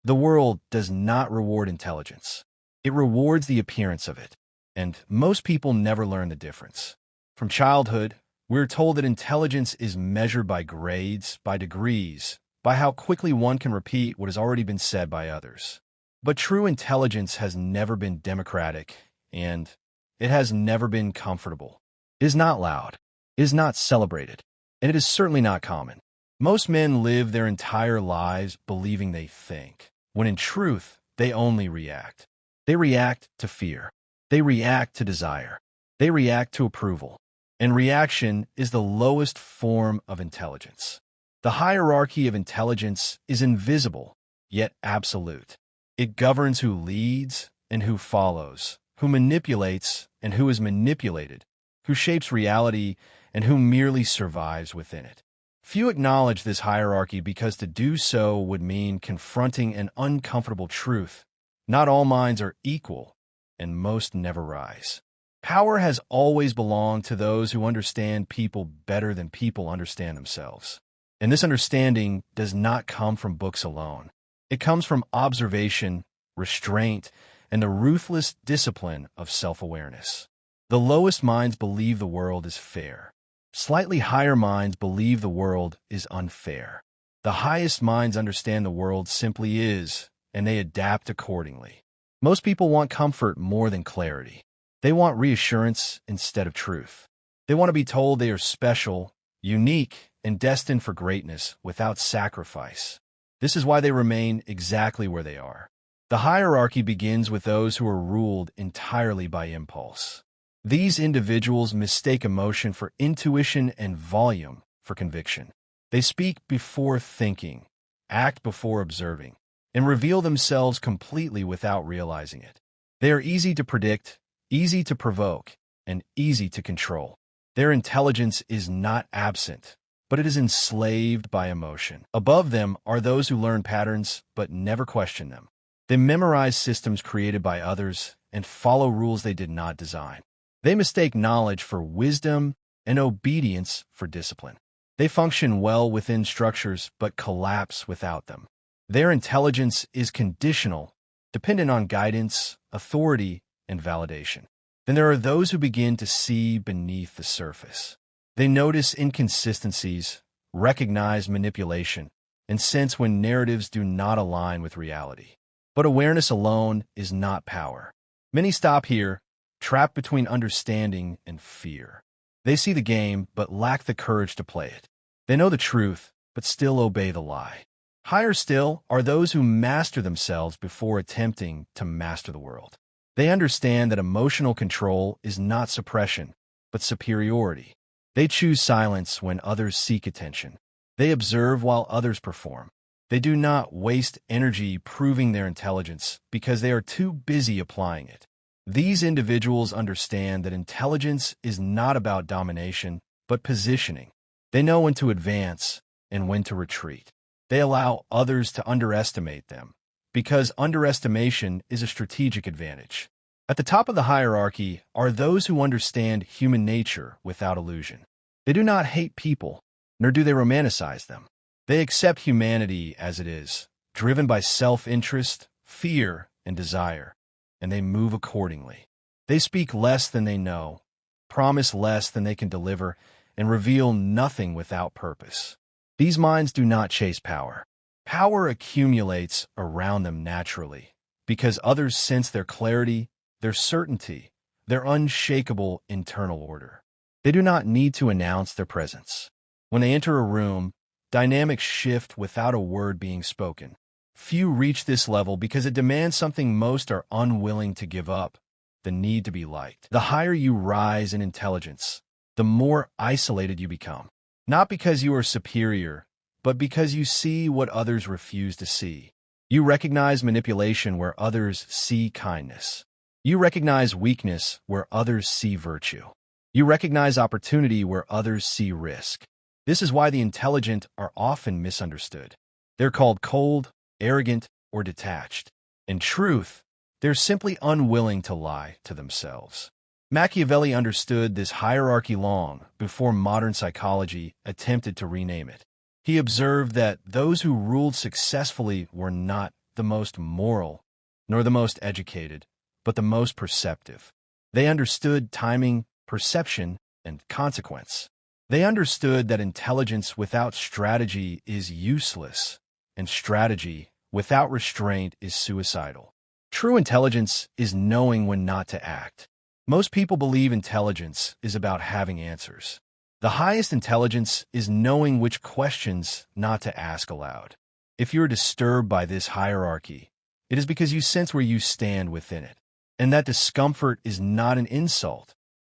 The world does not reward intelligence. It rewards the appearance of it, and most people never learn the difference. From childhood, we're told that intelligence is measured by grades, by degrees, by how quickly one can repeat what has already been said by others. But true intelligence has never been democratic, and it has never been comfortable. It is not loud, it is not celebrated, and it is certainly not common. Most men live their entire lives believing they think, when in truth, they only react. They react to fear. They react to desire. They react to approval. And reaction is the lowest form of intelligence. The hierarchy of intelligence is invisible, yet absolute. It governs who leads and who follows, who manipulates and who is manipulated, who shapes reality and who merely survives within it. Few acknowledge this hierarchy because to do so would mean confronting an uncomfortable truth. Not all minds are equal, and most never rise. Power has always belonged to those who understand people better than people understand themselves. And this understanding does not come from books alone. It comes from observation, restraint, and the ruthless discipline of self-awareness. The lowest minds believe the world is fair. Slightly higher minds believe the world is unfair. The highest minds understand the world simply is, and they adapt accordingly. Most people want comfort more than clarity. They want reassurance instead of truth. They want to be told they are special, unique, and destined for greatness without sacrifice. This is why they remain exactly where they are. The hierarchy begins with those who are ruled entirely by impulse. These individuals mistake emotion for intuition and volume for conviction. They speak before thinking, act before observing, and reveal themselves completely without realizing it. They are easy to predict, easy to provoke, and easy to control. Their intelligence is not absent, but it is enslaved by emotion. Above them are those who learn patterns but never question them. They memorize systems created by others and follow rules they did not design. They mistake knowledge for wisdom and obedience for discipline. They function well within structures but collapse without them. Their intelligence is conditional, dependent on guidance, authority, and validation. Then there are those who begin to see beneath the surface. They notice inconsistencies, recognize manipulation, and sense when narratives do not align with reality. But awareness alone is not power. Many stop here, trapped between understanding and fear. They see the game, but lack the courage to play it. They know the truth, but still obey the lie. Higher still are those who master themselves before attempting to master the world. They understand that emotional control is not suppression, but superiority. They choose silence when others seek attention. They observe while others perform. They do not waste energy proving their intelligence because they are too busy applying it. These individuals understand that intelligence is not about domination, but positioning. They know when to advance and when to retreat. They allow others to underestimate them, because underestimation is a strategic advantage. At the top of the hierarchy are those who understand human nature without illusion. They do not hate people, nor do they romanticize them. They accept humanity as it is, driven by self-interest, fear, and desire, and they move accordingly. They speak less than they know, promise less than they can deliver, and reveal nothing without purpose. These minds do not chase power. Power accumulates around them naturally, because others sense their clarity, their certainty, their unshakable internal order. They do not need to announce their presence. When they enter a room, dynamics shift without a word being spoken. Few reach this level because it demands something most are unwilling to give up, the need to be liked. The higher you rise in intelligence, the more isolated you become. Not because you are superior, but because you see what others refuse to see. You recognize manipulation where others see kindness. You recognize weakness where others see virtue. You recognize opportunity where others see risk. This is why the intelligent are often misunderstood. They're called cold, arrogant, or detached. In truth, they're simply unwilling to lie to themselves. Machiavelli understood this hierarchy long before modern psychology attempted to rename it. He observed that those who ruled successfully were not the most moral, nor the most educated, but the most perceptive. They understood timing, perception, and consequence. They understood that intelligence without strategy is useless, and strategy without restraint is suicidal. True intelligence is knowing when not to act. Most people believe intelligence is about having answers. The highest intelligence is knowing which questions not to ask aloud. If you're disturbed by this hierarchy, it is because you sense where you stand within it. And that discomfort is not an insult,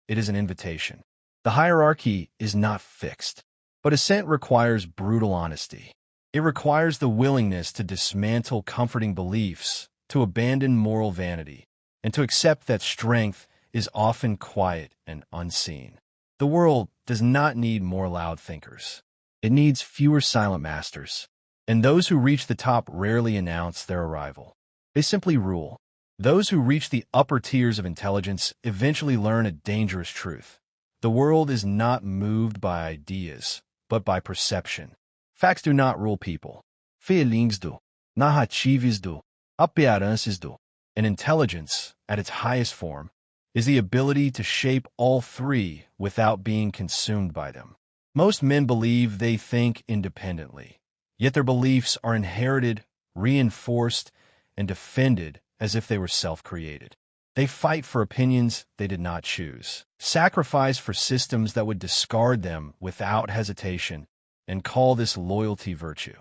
it is an invitation. The hierarchy is not fixed, but assent requires brutal honesty. It requires the willingness to dismantle comforting beliefs, to abandon moral vanity, and to accept that strength is often quiet and unseen. The world does not need more loud thinkers. It needs fewer silent masters. And those who reach the top rarely announce their arrival. They simply rule. Those who reach the upper tiers of intelligence eventually learn a dangerous truth. The world is not moved by ideas, but by perception. Facts do not rule people. Feelings do. Narrativas do. Appearances do. And intelligence, at its highest form, is the ability to shape all three without being consumed by them. Most men believe they think independently, yet their beliefs are inherited, reinforced, and defended as if they were self-created. They fight for opinions they did not choose, sacrifice for systems that would discard them without hesitation, and call this loyalty virtue.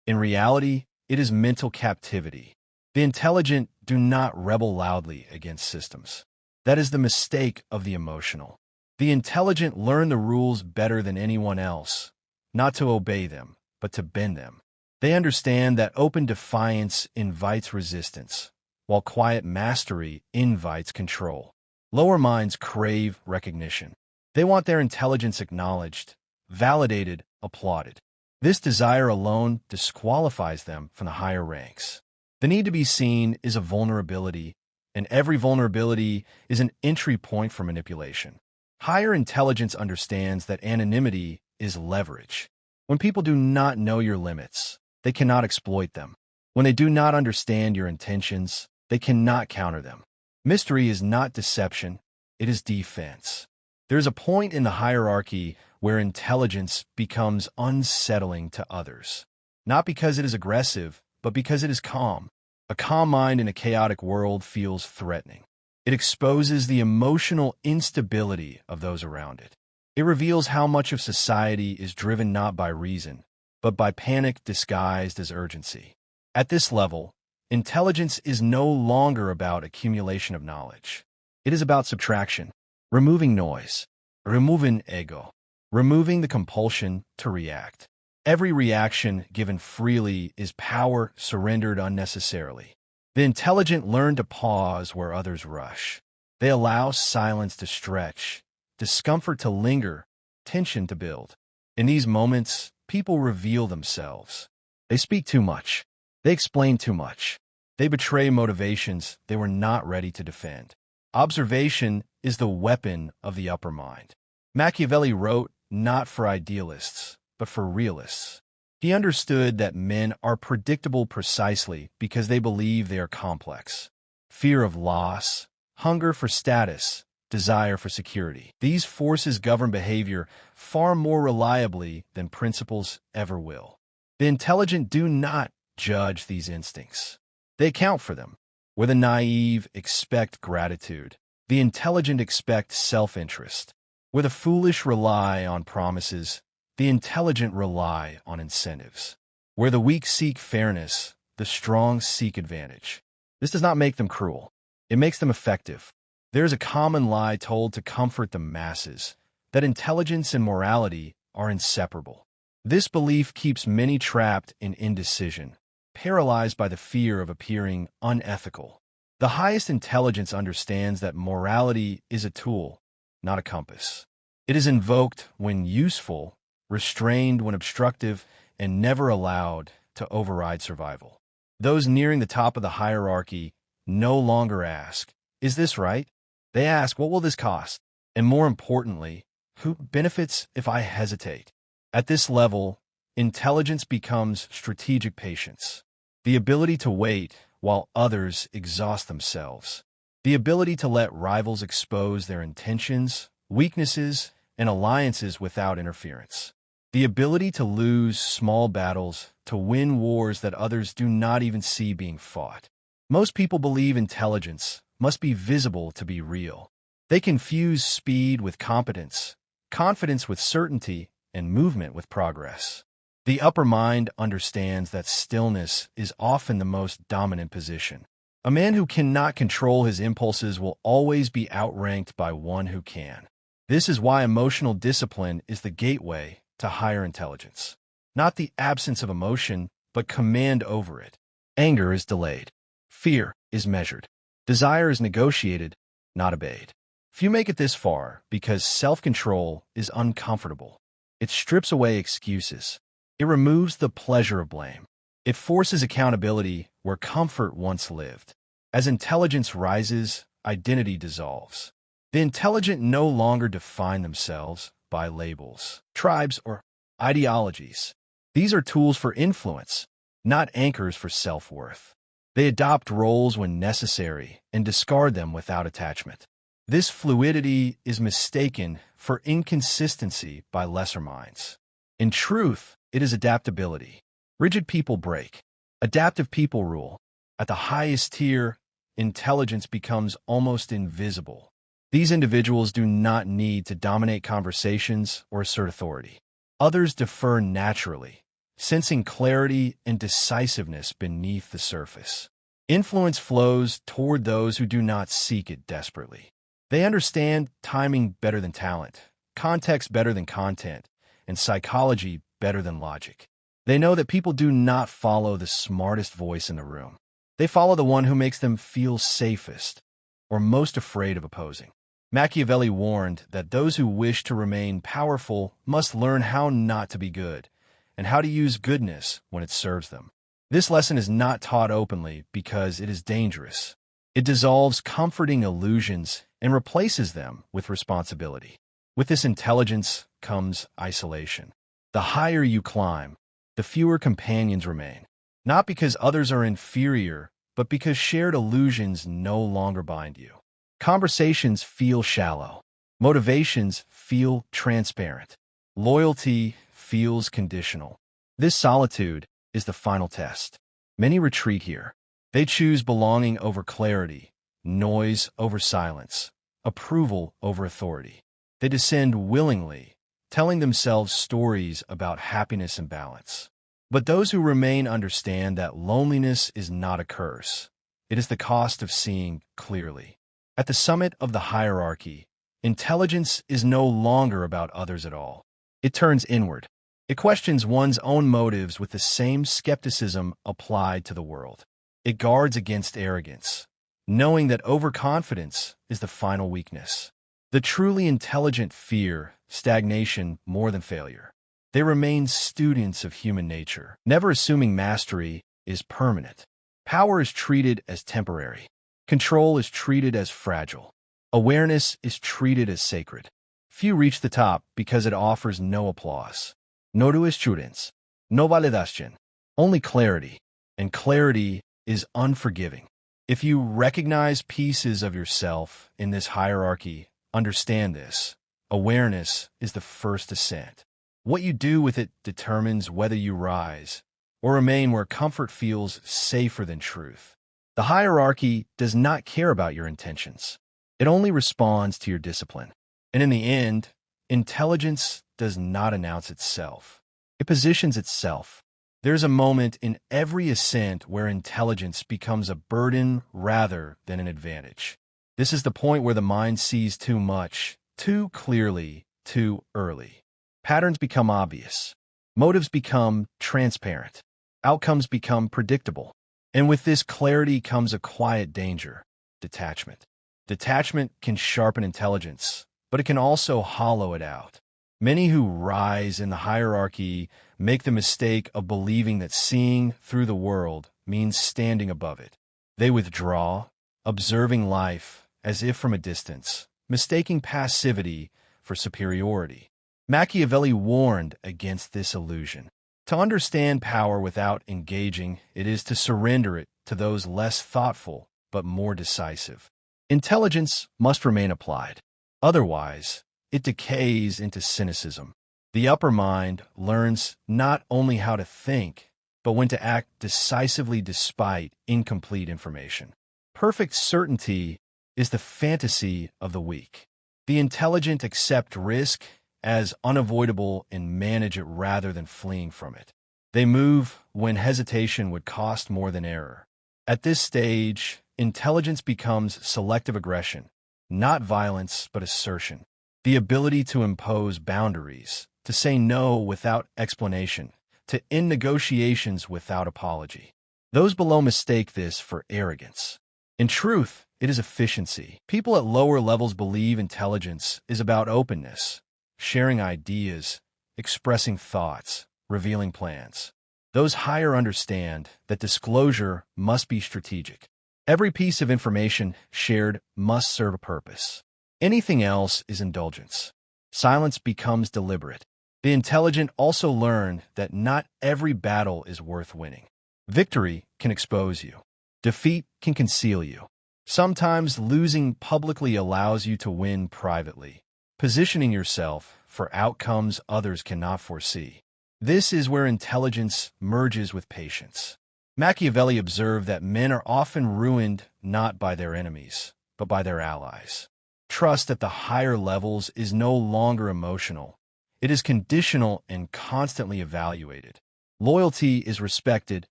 In reality, it is mental captivity. The intelligent do not rebel loudly against systems. That is the mistake of the emotional. The intelligent learn the rules better than anyone else, not to obey them, but to bend them. They understand that open defiance invites resistance, while quiet mastery invites control. Lower minds crave recognition. They want their intelligence acknowledged, validated, applauded. This desire alone disqualifies them from the higher ranks. The need to be seen is a vulnerability, and every vulnerability is an entry point for manipulation. Higher intelligence understands that anonymity is leverage. When people do not know your limits, they cannot exploit them. When they do not understand your intentions, they cannot counter them. Mystery is not deception, it is defense. There is a point in the hierarchy where intelligence becomes unsettling to others. Not because it is aggressive, but because it is calm. A calm mind in a chaotic world feels threatening. It exposes the emotional instability of those around it. It reveals how much of society is driven not by reason, but by panic disguised as urgency. At this level, intelligence is no longer about accumulation of knowledge. It is about subtraction, removing noise, removing ego, removing the compulsion to react. Every reaction given freely is power surrendered unnecessarily. The intelligent learn to pause where others rush. They allow silence to stretch, discomfort to linger, tension to build. In these moments, people reveal themselves. They speak too much. They explain too much. They betray motivations they were not ready to defend. Observation is the weapon of the upper mind. Machiavelli wrote, not for idealists, but for realists. He understood that men are predictable precisely because they believe they are complex. Fear of loss, hunger for status, desire for security. These forces govern behavior far more reliably than principles ever will. The intelligent do not judge these instincts. They account for them. Where the naive expect gratitude, the intelligent expect self-interest. Where the foolish rely on promises, the intelligent rely on incentives. Where the weak seek fairness, the strong seek advantage. This does not make them cruel. It makes them effective. There is a common lie told to comfort the masses, that intelligence and morality are inseparable. This belief keeps many trapped in indecision, paralyzed by the fear of appearing unethical. The highest intelligence understands that morality is a tool, not a compass. It is invoked when useful, restrained when obstructive, and never allowed to override survival. Those nearing the top of the hierarchy no longer ask, is this right? They ask, what will this cost? And more importantly, who benefits if I hesitate? At this level, intelligence becomes strategic patience. the ability to wait while others exhaust themselves, the ability to let rivals expose their intentions, weaknesses, and alliances without interference, the ability to lose small battles to win wars that others do not even see being fought. Most people believe intelligence must be visible to be real. They confuse speed with competence, confidence with certainty, and movement with progress. The upper mind understands that stillness is often the most dominant position. A man who cannot control his impulses will always be outranked by one who can. This is why emotional discipline is the gateway to higher intelligence. Not the absence of emotion, but command over it. Anger is delayed. Fear is measured. Desire is negotiated, not obeyed. Few make it this far because self-control is uncomfortable. It strips away excuses. It removes the pleasure of blame. It forces accountability where comfort once lived. As intelligence rises, identity dissolves. The intelligent no longer define themselves by labels, tribes, or ideologies. These are tools for influence, not anchors for self-worth. They adopt roles when necessary and discard them without attachment. This fluidity is mistaken for inconsistency by lesser minds. In truth, it is adaptability. Rigid people break. Adaptive people rule. At the highest tier, intelligence becomes almost invisible. These individuals do not need to dominate conversations or assert authority. Others defer naturally, sensing clarity and decisiveness beneath the surface. Influence flows toward those who do not seek it desperately. They understand timing better than talent, context better than content, and psychology better than logic. They know that people do not follow the smartest voice in the room. They follow the one who makes them feel safest or most afraid of opposing. Machiavelli warned that those who wish to remain powerful must learn how not to be good and how to use goodness when it serves them. This lesson is not taught openly because it is dangerous. It dissolves comforting illusions and replaces them with responsibility. With this intelligence comes isolation. The higher you climb, the fewer companions remain, not because others are inferior, but because shared illusions no longer bind you. Conversations feel shallow. Motivations feel transparent. Loyalty feels conditional. This solitude is the final test. Many retreat here. They choose belonging over clarity, noise over silence, approval over authority. They descend willingly, telling themselves stories about happiness and balance. But those who remain understand that loneliness is not a curse. It is the cost of seeing clearly. At the summit of the hierarchy, intelligence is no longer about others at all. It turns inward. It questions one's own motives with the same skepticism applied to the world. It guards against arrogance, knowing that overconfidence is the final weakness. The truly intelligent fear stagnation more than failure. They remain students of human nature, never assuming mastery is permanent. Power is treated as temporary. Control is treated as fragile. Awareness is treated as sacred. Few reach the top because it offers no applause. No reassurance, no validation, only clarity, and clarity is unforgiving. If you recognize pieces of yourself in this hierarchy, understand this. Awareness is the first ascent. What you do with it determines whether you rise or remain where comfort feels safer than truth. The hierarchy does not care about your intentions. It only responds to your discipline. And in the end, intelligence does not announce itself. It positions itself. There's a moment in every ascent where intelligence becomes a burden rather than an advantage. This is the point where the mind sees too much, too clearly, too early. Patterns become obvious. Motives become transparent. Outcomes become predictable. And with this clarity comes a quiet danger: detachment. Detachment can sharpen intelligence, but it can also hollow it out. Many who rise in the hierarchy make the mistake of believing that seeing through the world means standing above it. They withdraw, observing life as if from a distance, mistaking passivity for superiority. Machiavelli warned against this illusion. To understand power without engaging it is to surrender it to those less thoughtful but more decisive. Intelligence must remain applied. Otherwise, it decays into cynicism. The upper mind learns not only how to think, but when to act decisively despite incomplete information. Perfect certainty is the fantasy of the weak. The intelligent accept risk as unavoidable and manage it rather than fleeing from it. They move when hesitation would cost more than error. At this stage, intelligence becomes selective aggression, not violence but assertion. The ability to impose boundaries, to say no without explanation, to end negotiations without apology. Those below mistake this for arrogance. In truth, it is efficiency. People at lower levels believe intelligence is about openness, sharing ideas, expressing thoughts, revealing plans. Those higher understand that disclosure must be strategic. Every piece of information shared must serve a purpose. Anything else is indulgence. Silence becomes deliberate. The intelligent also learn that not every battle is worth winning. Victory can expose you. Defeat can conceal you. Sometimes losing publicly allows you to win privately, positioning yourself for outcomes others cannot foresee. This is where intelligence merges with patience. Machiavelli observed that men are often ruined not by their enemies, but by their allies. Trust at the higher levels is no longer emotional. It is conditional and constantly evaluated. Loyalty is respected,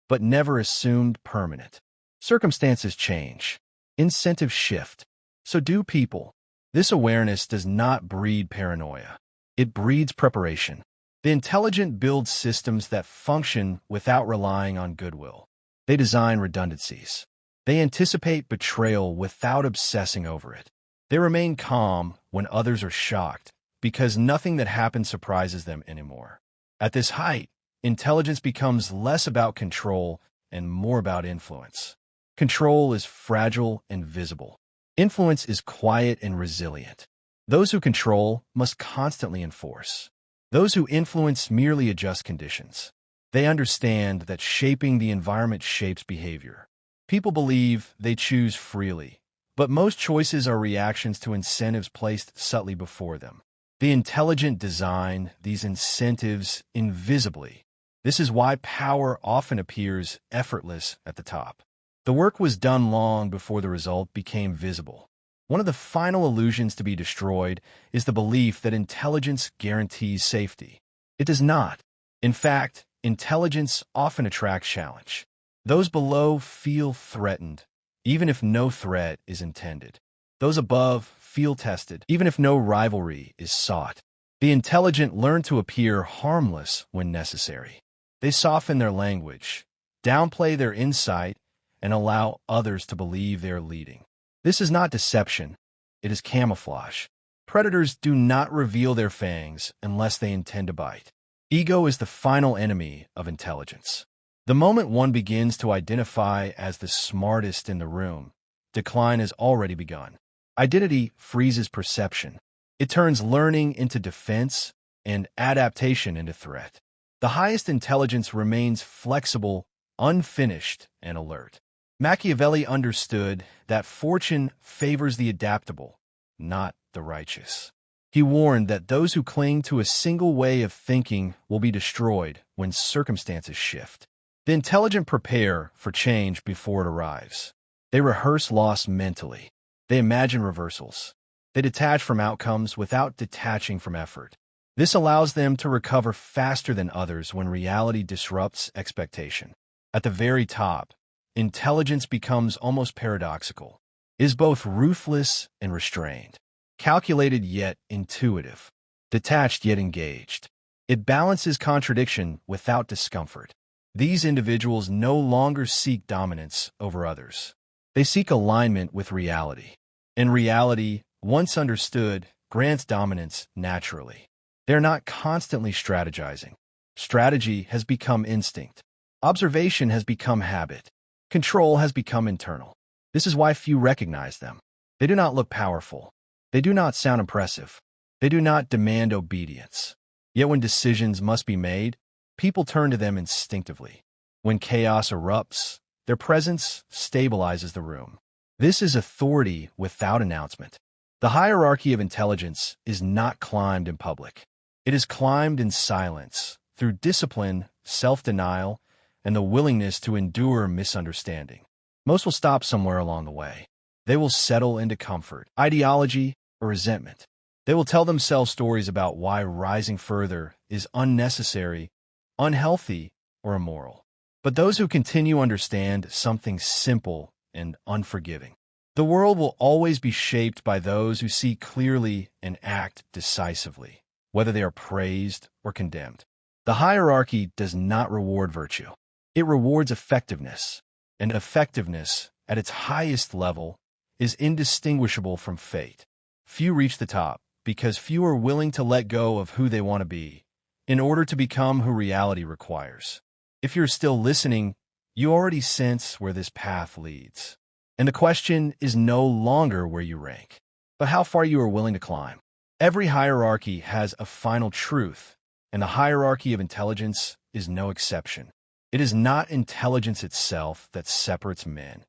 but never assumed permanent. Circumstances change. Incentives shift. So do people. This awareness does not breed paranoia. It breeds preparation. The intelligent build systems that function without relying on goodwill. They design redundancies. They anticipate betrayal without obsessing over it. They remain calm when others are shocked, because nothing that happens surprises them anymore. At this height, intelligence becomes less about control and more about influence. Control is fragile and visible. Influence is quiet and resilient. Those who control must constantly enforce. Those who influence merely adjust conditions. They understand that shaping the environment shapes behavior. People believe they choose freely, but most choices are reactions to incentives placed subtly before them. The intelligent design these incentives invisibly. This is why power often appears effortless at the top. The work was done long before the result became visible. One of the final illusions to be destroyed is the belief that intelligence guarantees safety. It does not. In fact, intelligence often attracts challenge. Those below feel threatened, even if no threat is intended. Those above feel tested, even if no rivalry is sought. The intelligent learn to appear harmless when necessary. They soften their language, downplay their insight, and allow others to believe they are leading. This is not deception. It is camouflage. Predators do not reveal their fangs unless they intend to bite. Ego is the final enemy of intelligence. The moment one begins to identify as the smartest in the room, decline has already begun. Identity freezes perception. It turns learning into defense and adaptation into threat. The highest intelligence remains flexible, unfinished, and alert. Machiavelli understood that fortune favors the adaptable, not the righteous. He warned that those who cling to a single way of thinking will be destroyed when circumstances shift. The intelligent prepare for change before it arrives. They rehearse loss mentally. They imagine reversals. They detach from outcomes without detaching from effort. This allows them to recover faster than others when reality disrupts expectation. At the very top, intelligence becomes almost paradoxical. It is both ruthless and restrained, calculated yet intuitive, detached yet engaged. It balances contradiction without discomfort. These individuals no longer seek dominance over others. They seek alignment with reality. And reality, once understood, grants dominance naturally. They're not constantly strategizing. Strategy has become instinct. Observation has become habit. Control has become internal. This is why few recognize them. They do not look powerful. They do not sound impressive. They do not demand obedience. Yet when decisions must be made, People turn to them instinctively. When chaos erupts, their presence stabilizes the room. This is authority without announcement. The hierarchy of intelligence is not climbed in public. It is climbed in silence, through discipline, self-denial, and the willingness to endure misunderstanding. Most will stop somewhere along the way. They will settle into comfort, ideology, or resentment. They will tell themselves stories about why rising further is unnecessary, unhealthy, or immoral. But those who continue understand something simple and unforgiving. The world will always be shaped by those who see clearly and act decisively, whether they are praised or condemned. The hierarchy does not reward virtue. It rewards effectiveness, and effectiveness, at its highest level, is indistinguishable from fate. Few reach the top because few are willing to let go of who they want to be in order to become who reality requires. If you're still listening, you already sense where this path leads. And the question is no longer where you rank, but how far you are willing to climb. Every hierarchy has a final truth, and the hierarchy of intelligence is no exception. It is not intelligence itself that separates men.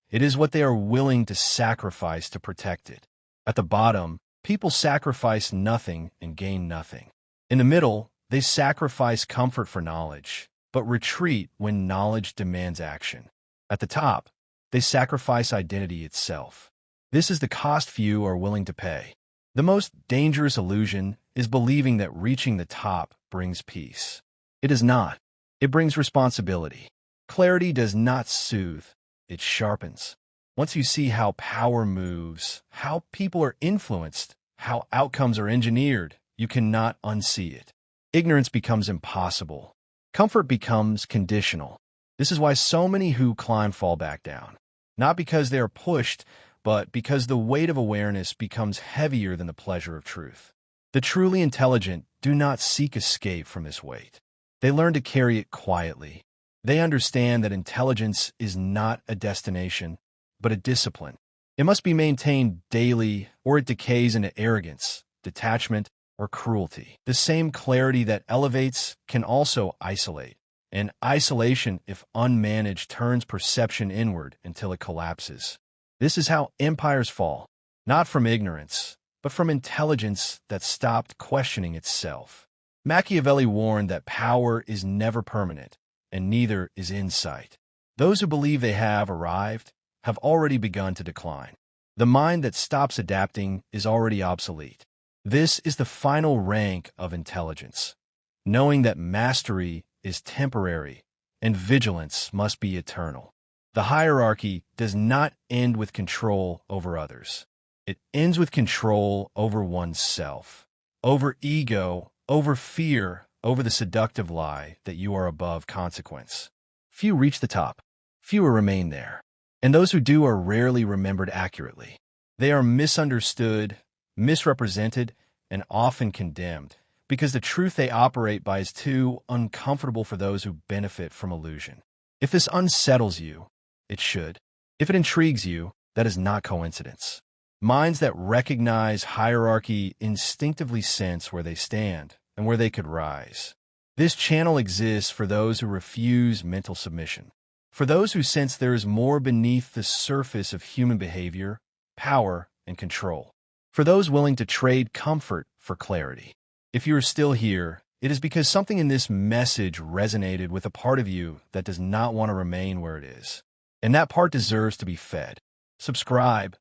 It is what they are willing to sacrifice to protect it. At the bottom, people sacrifice nothing and gain nothing. In the middle, they sacrifice comfort for knowledge, but retreat when knowledge demands action. At the top, they sacrifice identity itself. This is the cost few are willing to pay. The most dangerous illusion is believing that reaching the top brings peace. It does not. It brings responsibility. Clarity does not soothe. It sharpens. Once you see how power moves, how people are influenced, how outcomes are engineered, you cannot unsee it. Ignorance becomes impossible. Comfort becomes conditional. This is why so many who climb fall back down. Not because they are pushed, but because the weight of awareness becomes heavier than the pleasure of truth. The truly intelligent do not seek escape from this weight. They learn to carry it quietly. They understand that intelligence is not a destination, but a discipline. It must be maintained daily, or it decays into arrogance, detachment, or cruelty. The same clarity that elevates can also isolate. And isolation, if unmanaged, turns perception inward until it collapses. This is how empires fall, not from ignorance, but from intelligence that stopped questioning itself. Machiavelli warned that power is never permanent, and neither is insight. Those who believe they have arrived have already begun to decline. The mind that stops adapting is already obsolete. This is the final rank of intelligence, knowing that mastery is temporary and vigilance must be eternal. The hierarchy does not end with control over others. It ends with control over oneself, over ego, over fear, over the seductive lie that you are above consequence. Few reach the top. Fewer remain there. And those who do are rarely remembered accurately. They are misunderstood, misrepresented, and often condemned because the truth they operate by is too uncomfortable for those who benefit from illusion. If this unsettles you, it should. If it intrigues you, that is not coincidence. Minds that recognize hierarchy instinctively sense where they stand and where they could rise. This channel exists for those who refuse mental submission, for those who sense there is more beneath the surface of human behavior, power, and control, for those willing to trade comfort for clarity. If you are still here, it is because something in this message resonated with a part of you that does not want to remain where it is. And that part deserves to be fed. Subscribe,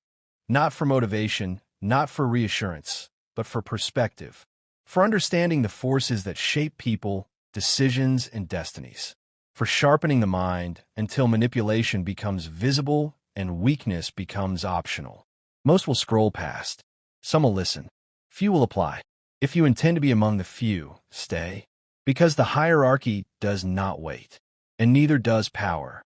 not for motivation, not for reassurance, but for perspective, for understanding the forces that shape people, decisions, and destinies, for sharpening the mind until manipulation becomes visible and weakness becomes optional. Most will scroll past. Some will listen. Few will apply. If you intend to be among the few, stay, because the hierarchy does not wait, and neither does power.